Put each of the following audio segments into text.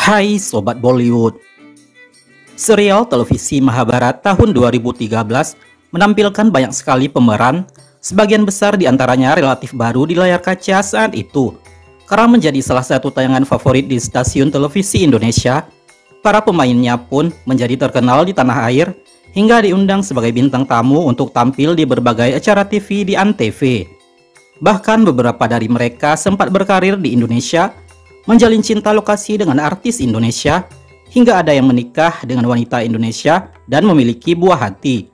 Hai Sobat Bollywood. Serial televisi Mahabharata tahun 2013 menampilkan banyak sekali pemeran, sebagian besar diantaranya relatif baru di layar kaca saat itu. Karena menjadi salah satu tayangan favorit di stasiun televisi Indonesia, para pemainnya pun menjadi terkenal di tanah air hingga diundang sebagai bintang tamu untuk tampil di berbagai acara TV di ANTV. Bahkan beberapa dari mereka sempat berkarir di Indonesia, menjalin cinta lokasi dengan artis Indonesia, hingga ada yang menikah dengan wanita Indonesia dan memiliki buah hati.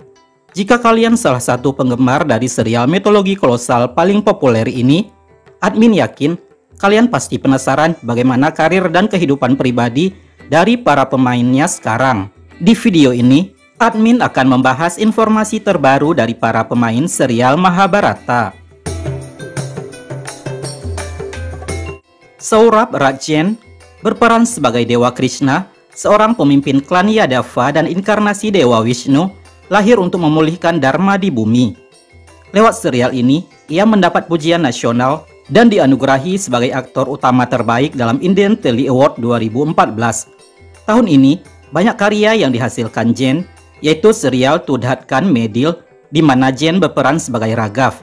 Jika kalian salah satu penggemar dari serial mitologi kolosal paling populer ini, admin yakin kalian pasti penasaran bagaimana karir dan kehidupan pribadi dari para pemainnya sekarang. Di video ini, admin akan membahas informasi terbaru dari para pemain serial Mahabharata. Saurabh Rajan berperan sebagai Dewa Krishna, seorang pemimpin klan Yadava dan inkarnasi Dewa Vishnu, lahir untuk memulihkan Dharma di bumi. Lewat serial ini, ia mendapat pujian nasional dan dianugerahi sebagai aktor utama terbaik dalam Indian Tele Award 2014. Tahun ini, banyak karya yang dihasilkan Jen, yaitu serial Tudhatkan Medil, di mana Jen berperan sebagai Raghav.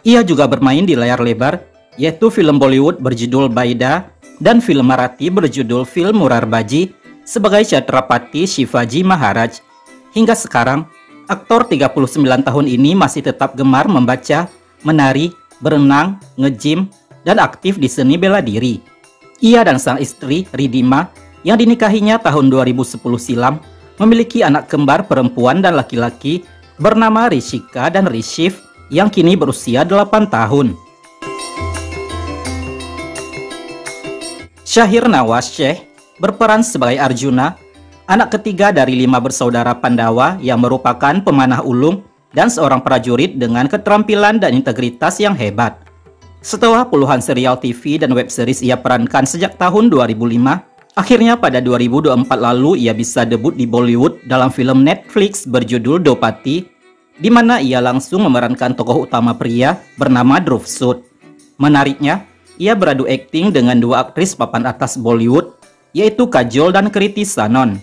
Ia juga bermain di layar lebar, yaitu film Bollywood berjudul Baida dan film Marathi berjudul Film Murarbaji sebagai Chhatrapati Shivaji Maharaj. Hingga sekarang, aktor 39 tahun ini masih tetap gemar membaca, menari, berenang, nge-gym, dan aktif di seni bela diri. Ia dan sang istri, Ridhima, yang dinikahinya tahun 2010 silam, memiliki anak kembar perempuan dan laki-laki bernama Rishika dan Rishiv yang kini berusia 8 tahun. Shahir Nawaz Sheikh berperan sebagai Arjuna, anak ketiga dari 5 bersaudara Pandawa yang merupakan pemanah ulung dan seorang prajurit dengan keterampilan dan integritas yang hebat. Setelah puluhan serial TV dan web series ia perankan sejak tahun 2005, akhirnya pada 2024 lalu ia bisa debut di Bollywood dalam film Netflix berjudul Dopati, di mana ia langsung memerankan tokoh utama pria bernama Dhruv Sud. Menariknya, ia beradu akting dengan dua aktris papan atas Bollywood, yaitu Kajol dan Kriti Sanon.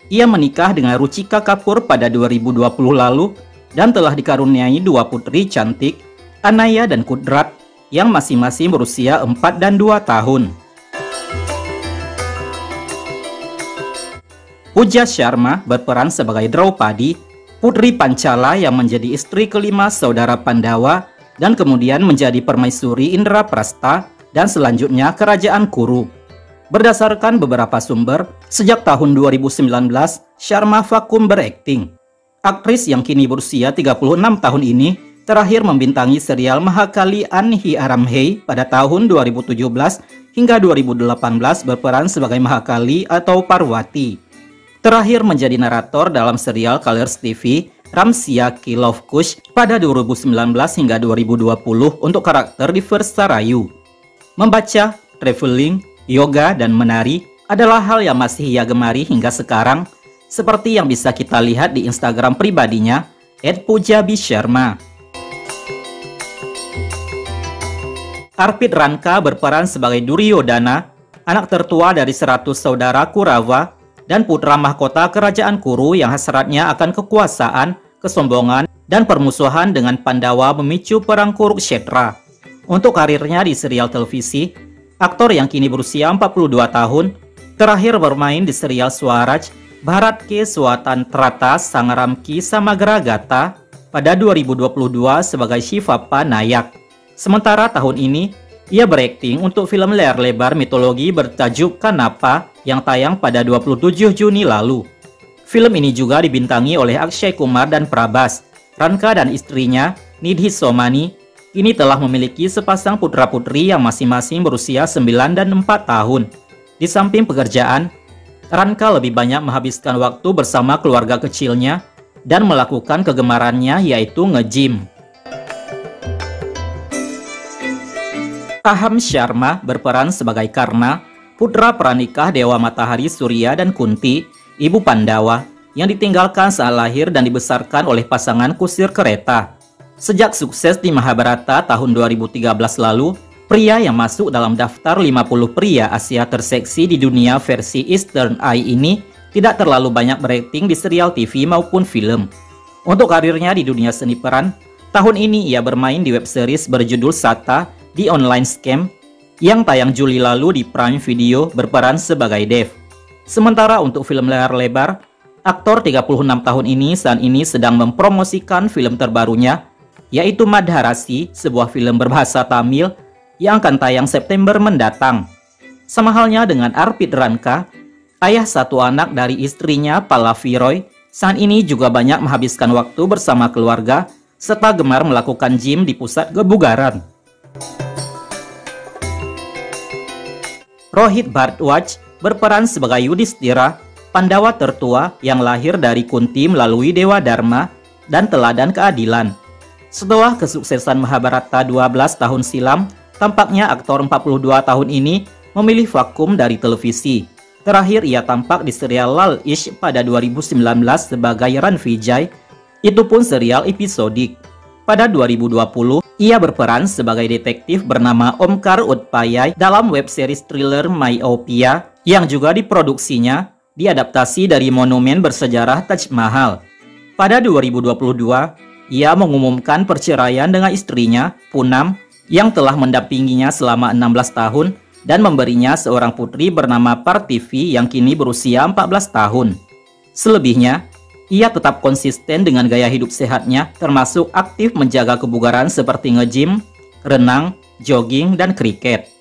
Ia menikah dengan Ruchika Kapoor pada 2020 lalu dan telah dikaruniai dua putri cantik, Anaya dan Kudrat, yang masing-masing berusia 4 dan 2 tahun. Pooja Sharma berperan sebagai Draupadi, putri Panchala yang menjadi istri kelima saudara Pandawa dan kemudian menjadi permaisuri Indraprastha dan selanjutnya Kerajaan Kuru. Berdasarkan beberapa sumber, sejak tahun 2019, Sharma vakum berakting. Aktris yang kini berusia 36 tahun ini terakhir membintangi serial Mahakali Anhi Aramhei pada tahun 2017 hingga 2018 berperan sebagai Mahakali atau Parvati. Terakhir menjadi narator dalam serial Colors TV Ramsiya Ki Love Kush pada 2019 hingga 2020 untuk karakter di Versa Rayu. Membaca, traveling, yoga, dan menari adalah hal yang masih ia gemari hingga sekarang, seperti yang bisa kita lihat di Instagram pribadinya, @poojabi_sharma. Arpit Ranka berperan sebagai Duryodhana, anak tertua dari 100 saudara Kurawa, dan putra mahkota kerajaan Kuru yang hasratnya akan kekuasaan, kesombongan, dan permusuhan dengan Pandawa memicu perang Kurukshetra. Untuk karirnya di serial televisi, aktor yang kini berusia 42 tahun, terakhir bermain di serial Swaraj, Bharat Ke Swatantrata Sangram Ki Samagragata pada 2022 sebagai Shivappa Nayak. Sementara tahun ini, ia berakting untuk film layar lebar mitologi bertajuk Kanapa yang tayang pada 27 Juni lalu. Film ini juga dibintangi oleh Akshay Kumar dan Prabhas. Ranka dan istrinya, Nidhi Somani, kini telah memiliki sepasang putra-putri yang masing-masing berusia 9 dan 4 tahun. Di samping pekerjaan, Ranka lebih banyak menghabiskan waktu bersama keluarga kecilnya dan melakukan kegemarannya yaitu nge-gym. Aham Sharma berperan sebagai Karna, putra pranikah Dewa Matahari Surya dan Kunti, ibu Pandawa, yang ditinggalkan saat lahir dan dibesarkan oleh pasangan kusir kereta. Sejak sukses di Mahabharata tahun 2013 lalu, Pria yang masuk dalam daftar 50 pria Asia terseksi di dunia versi Eastern Eye ini tidak terlalu banyak berakting di serial TV maupun film. Untuk karirnya di dunia seni peran, tahun ini ia bermain di web series berjudul Sata di Online Scam yang tayang Juli lalu di Prime Video berperan sebagai Dev. Sementara untuk film layar lebar, aktor 36 tahun ini saat ini sedang mempromosikan film terbarunya, yaitu Madharasi, sebuah film berbahasa Tamil yang akan tayang September mendatang. Sama halnya dengan Arpit Ranka, ayah satu anak dari istrinya Pallavi Roy, saat ini juga banyak menghabiskan waktu bersama keluarga serta gemar melakukan gym di pusat kebugaran. Rohit Bharadwaj berperan sebagai Yudhishthira, Pandawa tertua yang lahir dari Kunti melalui Dewa Dharma dan Teladan Keadilan. Setelah kesuksesan Mahabharata 12 tahun silam, tampaknya aktor 42 tahun ini memilih vakum dari televisi. Terakhir ia tampak di serial Lal Ishq pada 2019 sebagai Ran Vijay, itu pun serial episodik. Pada 2020, ia berperan sebagai detektif bernama Omkar Utpayai dalam web series thriller Myopia yang juga diproduksinya diadaptasi dari monumen bersejarah Taj Mahal. Pada 2022, ia mengumumkan perceraian dengan istrinya, Poonam, yang telah mendampinginya selama 16 tahun dan memberinya seorang putri bernama Parthivi yang kini berusia 14 tahun. Selebihnya, ia tetap konsisten dengan gaya hidup sehatnya, termasuk aktif menjaga kebugaran seperti nge-gym, renang, jogging, dan kriket.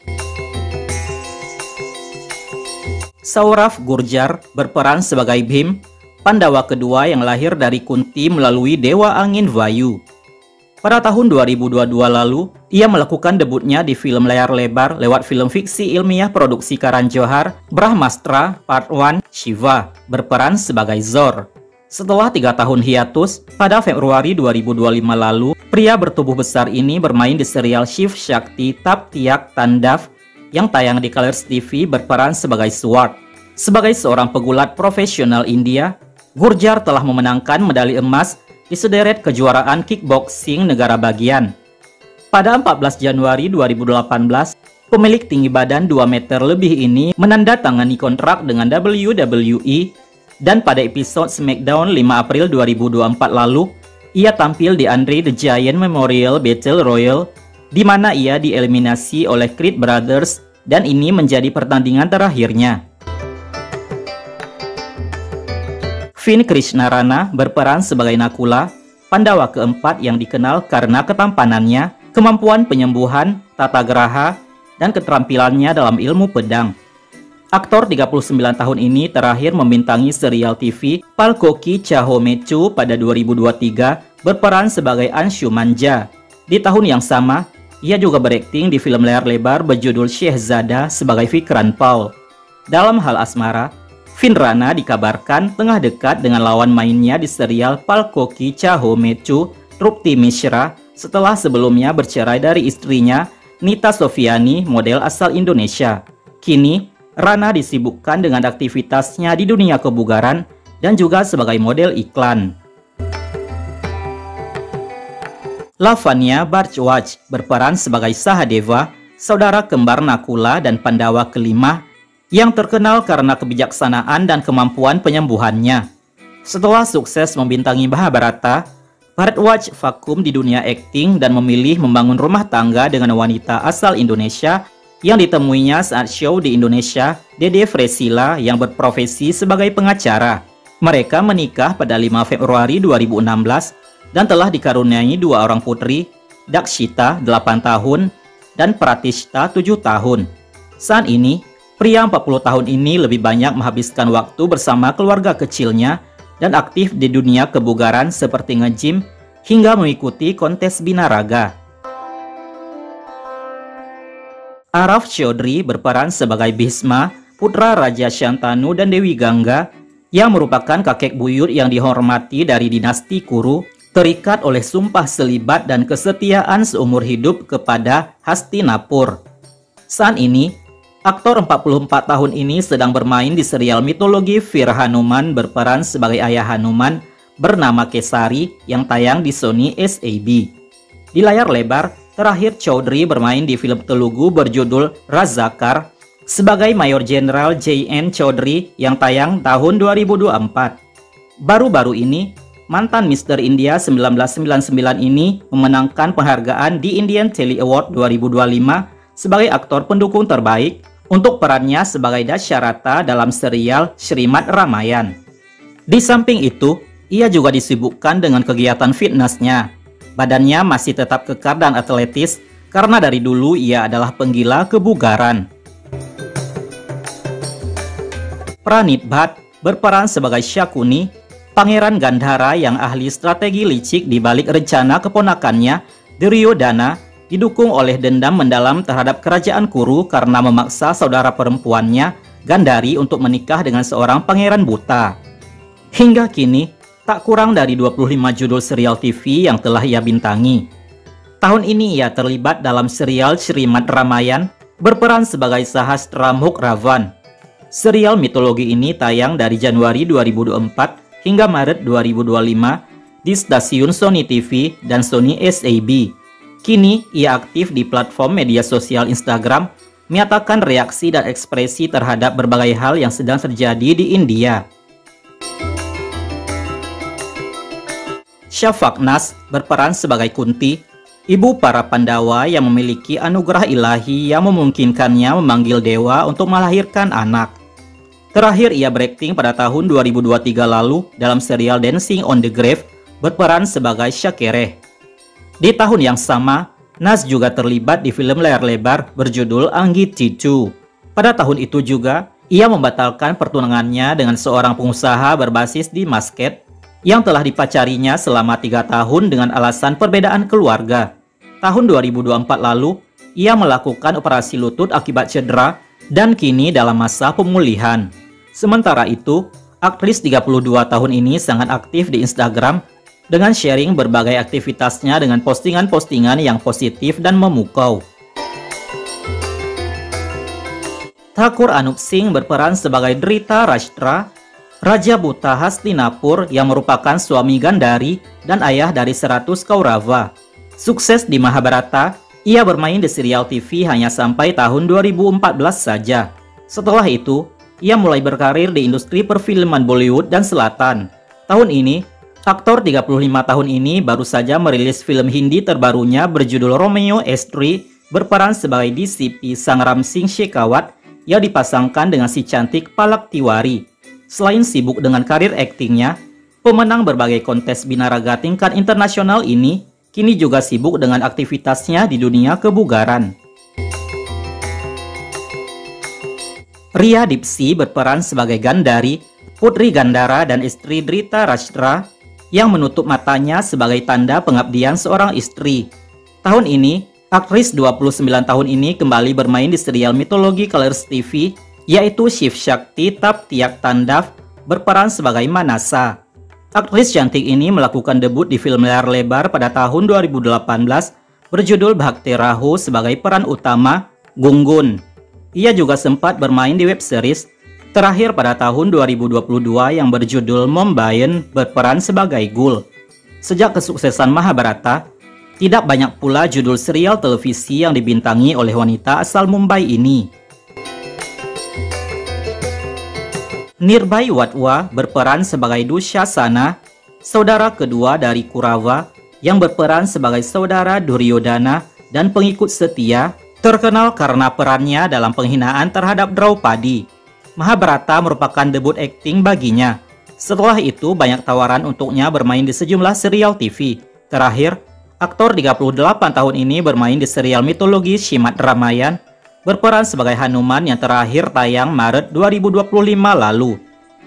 Saurav Gurjar berperan sebagai Bhim, Pandawa kedua yang lahir dari Kunti melalui Dewa Angin Vayu. Pada tahun 2022 lalu, ia melakukan debutnya di film layar lebar lewat film fiksi ilmiah produksi Karan Johar, Brahmastra Part 1 Shiva, berperan sebagai Zor. Setelah 3 tahun hiatus, pada Februari 2025 lalu, pria bertubuh besar ini bermain di serial Shiv Shakti Tap Tiak Tandav yang tayang di Colors TV berperan sebagai Swart. Sebagai seorang pegulat profesional India, Gurjar telah memenangkan medali emas di sederet kejuaraan kickboxing negara bagian. Pada 14 Januari 2018, pemilik tinggi badan 2 meter lebih ini menandatangani kontrak dengan WWE, dan pada episode SmackDown 5 April 2024 lalu, ia tampil di Andre the Giant Memorial Battle Royal, di mana ia dieliminasi oleh Creed Brothers, dan ini menjadi pertandingan terakhirnya. Finn Krishnarana berperan sebagai Nakula, Pandawa keempat yang dikenal karena ketampanannya, kemampuan penyembuhan, tata geraha, dan keterampilannya dalam ilmu pedang. Aktor 39 tahun ini terakhir membintangi serial TV Palkoki Chahomechu pada 2023 berperan sebagai Anshumanja. Di tahun yang sama, ia juga berakting di film layar lebar berjudul Shehzada sebagai Vikran Paul. Dalam hal asmara, Finn Rana dikabarkan tengah dekat dengan lawan mainnya di serial Palkoki Chahomechu, Trupti Mishra, setelah sebelumnya bercerai dari istrinya, Nita Sofiani, model asal Indonesia. Kini, Rana disibukkan dengan aktivitasnya di dunia kebugaran dan juga sebagai model iklan. Lavanya Bharadwaj berperan sebagai Sahadeva, saudara kembar Nakula dan Pandawa kelima, yang terkenal karena kebijaksanaan dan kemampuan penyembuhannya. Setelah sukses membintangi Mahabharata, Bharadwaj vakum di dunia akting dan memilih membangun rumah tangga dengan wanita asal Indonesia yang ditemuinya saat show di Indonesia, Dede Fresila, yang berprofesi sebagai pengacara. Mereka menikah pada 5 Februari 2016 dan telah dikaruniai 2 orang putri, Dakshita 8 tahun dan Pratishta 7 tahun. Saat ini, pria 40 tahun ini lebih banyak menghabiskan waktu bersama keluarga kecilnya dan aktif di dunia kebugaran seperti nge-gym hingga mengikuti kontes binaraga. Arav Chaudhry berperan sebagai Bhisma, putra Raja Shantanu dan Dewi Gangga, yang merupakan kakek buyut yang dihormati dari dinasti Kuru, terikat oleh sumpah selibat dan kesetiaan seumur hidup kepada Hastinapur. Saat ini, aktor 44 tahun ini sedang bermain di serial mitologi Veer Hanuman berperan sebagai ayah Hanuman bernama Kesari yang tayang di Sony SAB. Di layar lebar, Terakhir, Chaudhry bermain di film Telugu berjudul Razakar sebagai Mayor Jenderal J.N. Chaudhry yang tayang tahun 2024. Baru-baru ini, mantan Mr. India 1999 ini memenangkan penghargaan di Indian Telly Award 2025 sebagai aktor pendukung terbaik untuk perannya sebagai Dasyaratha dalam serial Srimad Ramayan. Di samping itu, ia juga disibukkan dengan kegiatan fitnessnya. Badannya masih tetap kekar dan atletis karena dari dulu ia adalah penggila kebugaran. Pranit Bhatt berperan sebagai Shakuni, pangeran Gandhara yang ahli strategi licik di balik rencana keponakannya, Duryodhana, didukung oleh dendam mendalam terhadap kerajaan Kuru karena memaksa saudara perempuannya, Gandhari, untuk menikah dengan seorang pangeran buta. Hingga kini, tak kurang dari 25 judul serial TV yang telah ia bintangi. Tahun ini ia terlibat dalam serial Srimad Ramayan, berperan sebagai Sahasramukh Ravan. Serial mitologi ini tayang dari Januari 2024 hingga Maret 2025 di stasiun Sony TV dan Sony SAB. Kini, ia aktif di platform media sosial Instagram, menyatakan reaksi dan ekspresi terhadap berbagai hal yang sedang terjadi di India. Shafaqnas berperan sebagai Kunti, ibu para Pandawa yang memiliki anugerah ilahi yang memungkinkannya memanggil dewa untuk melahirkan anak. Terakhir ia berakting pada tahun 2023 lalu dalam serial Dancing on the Grave, berperan sebagai Shakereh. Di tahun yang sama, Nas juga terlibat di film layar lebar berjudul Anggit Cicu. Pada tahun itu juga, ia membatalkan pertunangannya dengan seorang pengusaha berbasis di Muscat yang telah dipacarinya selama 3 tahun dengan alasan perbedaan keluarga. Tahun 2024 lalu, ia melakukan operasi lutut akibat cedera dan kini dalam masa pemulihan. Sementara itu, aktris 32 tahun ini sangat aktif di Instagram dengan sharing berbagai aktivitasnya dengan postingan-postingan yang positif dan memukau. Thakur Anup Singh berperan sebagai Drita Rashtra, Raja Buta Hastinapur yang merupakan suami Gandhari dan ayah dari 100 Kaurava. Sukses di Mahabharata, ia bermain di serial TV hanya sampai tahun 2014 saja. Setelah itu, ia mulai berkarir di industri perfilman Bollywood dan Selatan. Tahun ini, aktor 35 tahun ini baru saja merilis film Hindi terbarunya berjudul Romeo Estri, berperan sebagai DCP Sangram Singh Shekhawat yang dipasangkan dengan si cantik Palak Tiwari. Selain sibuk dengan karir aktingnya, pemenang berbagai kontes binaraga tingkat internasional ini kini juga sibuk dengan aktivitasnya di dunia kebugaran. Ria Dipsy berperan sebagai Gandhari, putri Gandhara dan istri Drita Rashtra yang menutup matanya sebagai tanda pengabdian seorang istri. Tahun ini, aktris 29 tahun ini kembali bermain di serial mitologi Colors TV, yaitu Shiv Shakti Tap Tiak Tandav, berperan sebagai Manasa. Aktris cantik ini melakukan debut di film layar lebar pada tahun 2018 berjudul Bhakti Rahu sebagai peran utama Gungun. Ia juga sempat bermain di web series terakhir pada tahun 2022 yang berjudul Mombayan, berperan sebagai Gul. Sejak kesuksesan Mahabharata, tidak banyak pula judul serial televisi yang dibintangi oleh wanita asal Mumbai ini. Nirbhai Wadhwa berperan sebagai Dushasana, saudara kedua dari Kurawa yang berperan sebagai saudara Duryodhana dan pengikut setia, terkenal karena perannya dalam penghinaan terhadap Draupadi. Mahabharata merupakan debut akting baginya. Setelah itu banyak tawaran untuknya bermain di sejumlah serial TV. Terakhir, aktor 38 tahun ini bermain di serial mitologi Srimad Ramayan, berperan sebagai Hanuman yang terakhir tayang Maret 2025 lalu.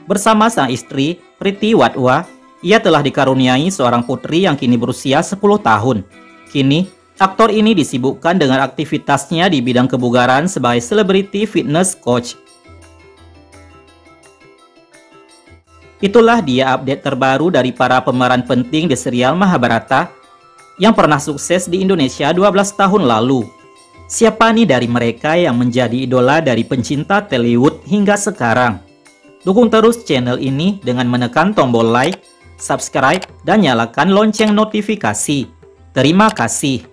Bersama sang istri, Priti Wadhwa, ia telah dikaruniai seorang putri yang kini berusia 10 tahun. Kini, aktor ini disibukkan dengan aktivitasnya di bidang kebugaran sebagai selebriti fitness coach. Itulah dia update terbaru dari para pemeran penting di serial Mahabharata yang pernah sukses di Indonesia 12 tahun lalu. Siapa nih dari mereka yang menjadi idola dari pencinta Tollywood hingga sekarang? Dukung terus channel ini dengan menekan tombol like, subscribe, dan nyalakan lonceng notifikasi. Terima kasih.